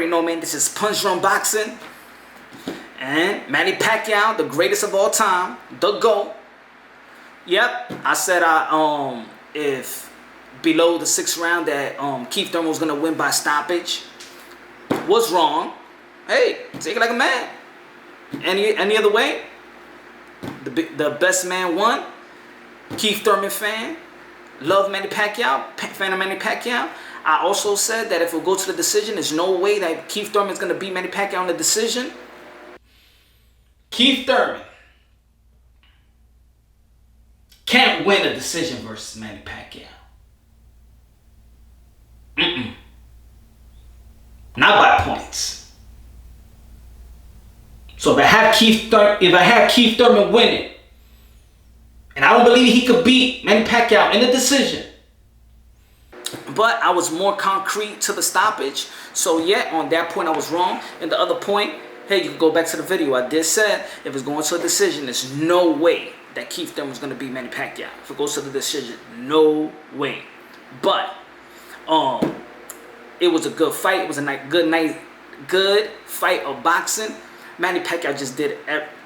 already know, man, this is Punch Drunk Boxing. And Manny Pacquiao, the greatest of all time, the GOAT. Yep, I said if below the 6th round that Keith Thurman was going to win by stoppage. Was wrong. Hey, take it like a man. Any other way? The best man won. Keith Thurman fan. Love Manny Pacquiao. Fan of Manny Pacquiao. I also said that if it goes to the decision, there's no way that Keith Thurman is going to beat Manny Pacquiao in the decision. Keith Thurman can't win a decision versus Manny Pacquiao. Not by points. So if I have Keith Thurman winning, and I don't believe he could beat Manny Pacquiao in the decision, but I was more concrete to the stoppage. So yeah, on that point I was wrong. And the other point, hey, you can go back to the video. I did say if it's going to a decision, there's no way that Keith Thurman is going to beat Manny Pacquiao. If it goes to the decision, no way. But it was a good fight. It was a good fight of boxing. Manny Pacquiao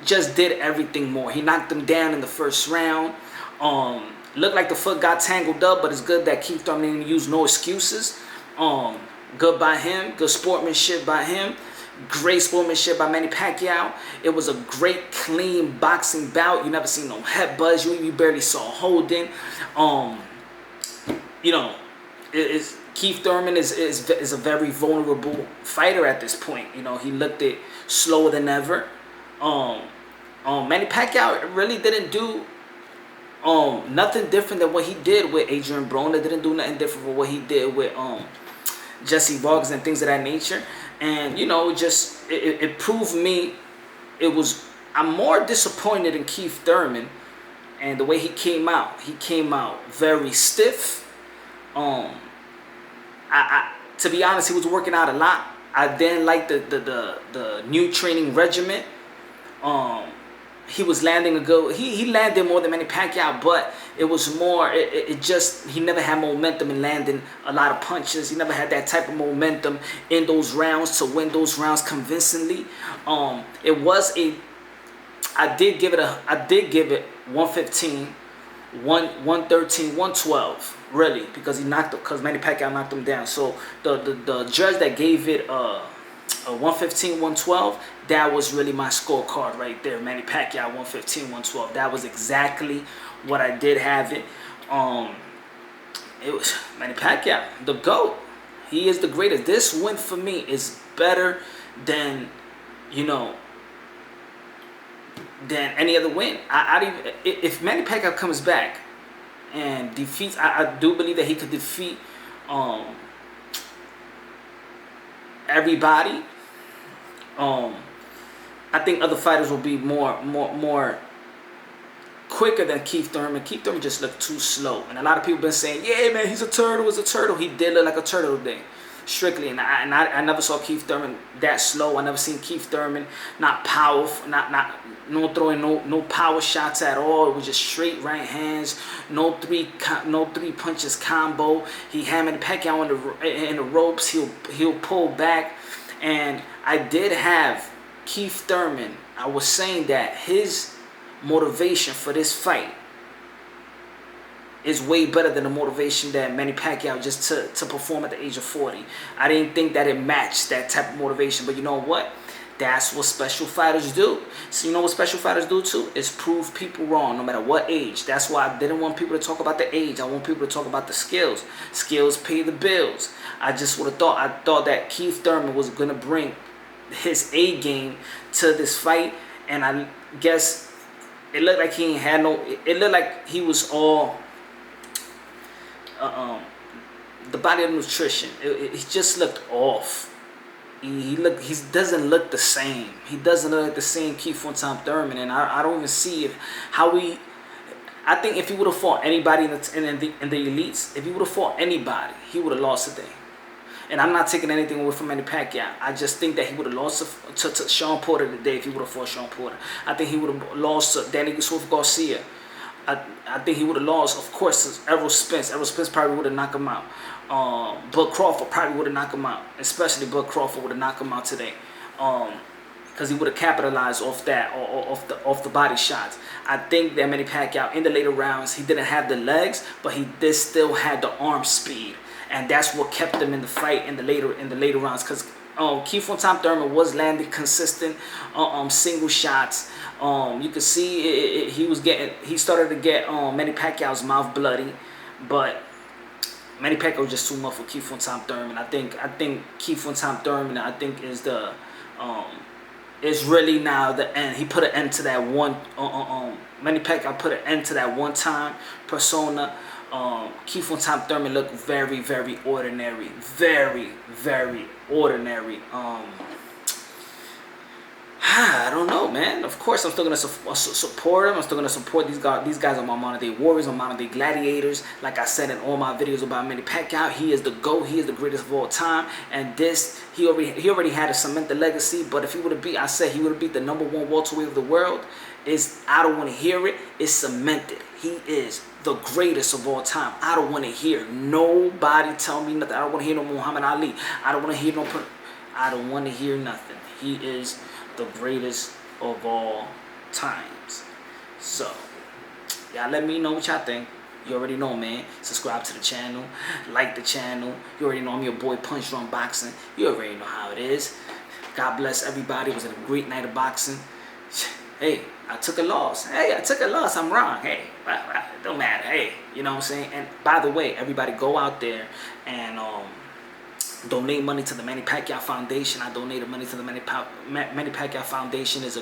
just did everything more. He knocked him down in the first round. Looked like the foot got tangled up, but it's good that Keith Thurman didn't use no excuses. Good by him. Good sportsmanship by him. Great sportsmanship by Manny Pacquiao. It was a great, clean boxing bout. You never seen no headbutts. You barely saw holding. Keith Thurman is a very vulnerable fighter at this point. You know, he looked it slower than ever. Manny Pacquiao really didn't do nothing different than what he did with Adrian Broner. Didn't do nothing different from what he did with Jesse Vargas and things of that nature. And you know, just it proved me I'm more disappointed in Keith Thurman and the way he came out. He came out very stiff. To be honest, he was working out a lot. I didn't like the new training regimen. He was landing a good. He landed more than Manny Pacquiao, but it was more. He never had momentum in landing a lot of punches. He never had that type of momentum in those rounds to win those rounds convincingly. It was a. I did give it 115, 113, 112. Really, because Manny Pacquiao knocked him down. So the judge that gave it a 115, 112, that was really my scorecard right there. Manny Pacquiao 115, 112. That was exactly what I did have it. It was Manny Pacquiao, the GOAT. He is the greatest. This win for me is better than, than any other win. If Manny Pacquiao comes back and defeats, I do believe that he could defeat everybody. I think other fighters will be more quicker than Keith Thurman. Keith Thurman just looked too slow, and a lot of people been saying, "Yeah, man, he's a turtle. He's a turtle." He did look like a turtle today, strictly. And I never saw Keith Thurman that slow. I never seen Keith Thurman not powerful, no throwing no power shots at all. It was just straight right hands, no three punches combo. He hammered Pacquiao in the ropes. He'll pull back, and I did have Keith Thurman. I was saying that his motivation for this fight is way better than the motivation that Manny Pacquiao just to perform at the age of 40. I didn't think that it matched that type of motivation, but you know what? That's what special fighters do. So you know what special fighters do too? Is prove people wrong, no matter what age. That's why I didn't want people to talk about the age. I want people to talk about the skills. Skills pay the bills. I thought that Keith Thurman was gonna bring his A game to this fight, and I guess it looked like he ain't had no. It looked like he was all the body of nutrition. It just looked off. He doesn't look the same. He doesn't look like the same Keith one-time Thurman, and I don't even see it. I think if he would have fought anybody in the elites, if he would have fought anybody, he would have lost today. And I'm not taking anything away from Manny Pacquiao. I just think that he would have lost to Sean Porter today if he would have fought Sean Porter. I think he would have lost to Danny Swift Garcia. I think he would have lost, of course, to Errol Spence. Errol Spence probably would have knocked him out. Bud Crawford probably would have knocked him out. Especially Bud Crawford would have knocked him out today. Because he would have capitalized off that, off the body shots. I think that Manny Pacquiao in the later rounds, he didn't have the legs, but he did still had the arm speed, and that's what kept him in the fight in the later rounds. Because Keith Thurman was landing consistent single shots. You could see he started to get Manny Pacquiao's mouth bloody, but Manny Pacquiao was just too much for Keith Thurman. I think Keith Thurman, I think, is the is really now the end. He put an end to that one. Manny Pacquiao put an end to that one time persona. Keith Thurman looked very, very ordinary. Very, very ordinary. I don't know, man. Of course, I'm still gonna support him. I'm still gonna support these guys. These guys are my modern day warriors, my modern day gladiators. Like I said in all my videos about Manny Pacquiao, he is the GOAT. He is the greatest of all time. And he already had to cement the legacy. But if he would have beat, he would have beat the #1 welterweight of the world. I don't want to hear it. It's cemented. He is the greatest of all time. I don't want to hear nobody tell me nothing. I don't want to hear no Muhammad Ali. I don't want to hear I don't want to hear nothing. He is the greatest of all times. So, y'all let me know what y'all think. You already know, man. Subscribe to the channel. Like the channel. You already know I'm your boy Punch Drunk Boxing. You already know how it is. God bless everybody. It was a great night of boxing. Hey, I took a loss. Hey, I took a loss. I'm wrong. Hey, it don't matter. Hey, you know what I'm saying? And by the way, everybody go out there and donate money to the Manny Pacquiao Foundation. I donated money to the Manny Pacquiao Foundation. Is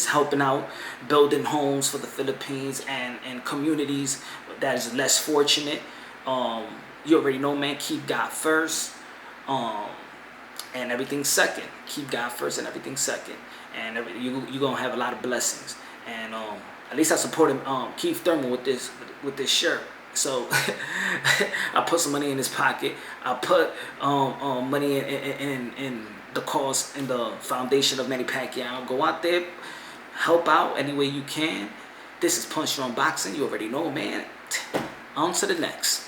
helping out building homes for the Philippines and communities that is less fortunate. You already know, man. Keep God first, and everything second. Keep God first and everything second, and you're gonna have a lot of blessings. And at least I supported Keith Thurman with this shirt. So I put some money in his pocket. I put money in the cause, in the foundation of Manny Pacquiao. Go out there, help out any way you can. This is Punch Drunk Boxing. You already know, man. On to the next.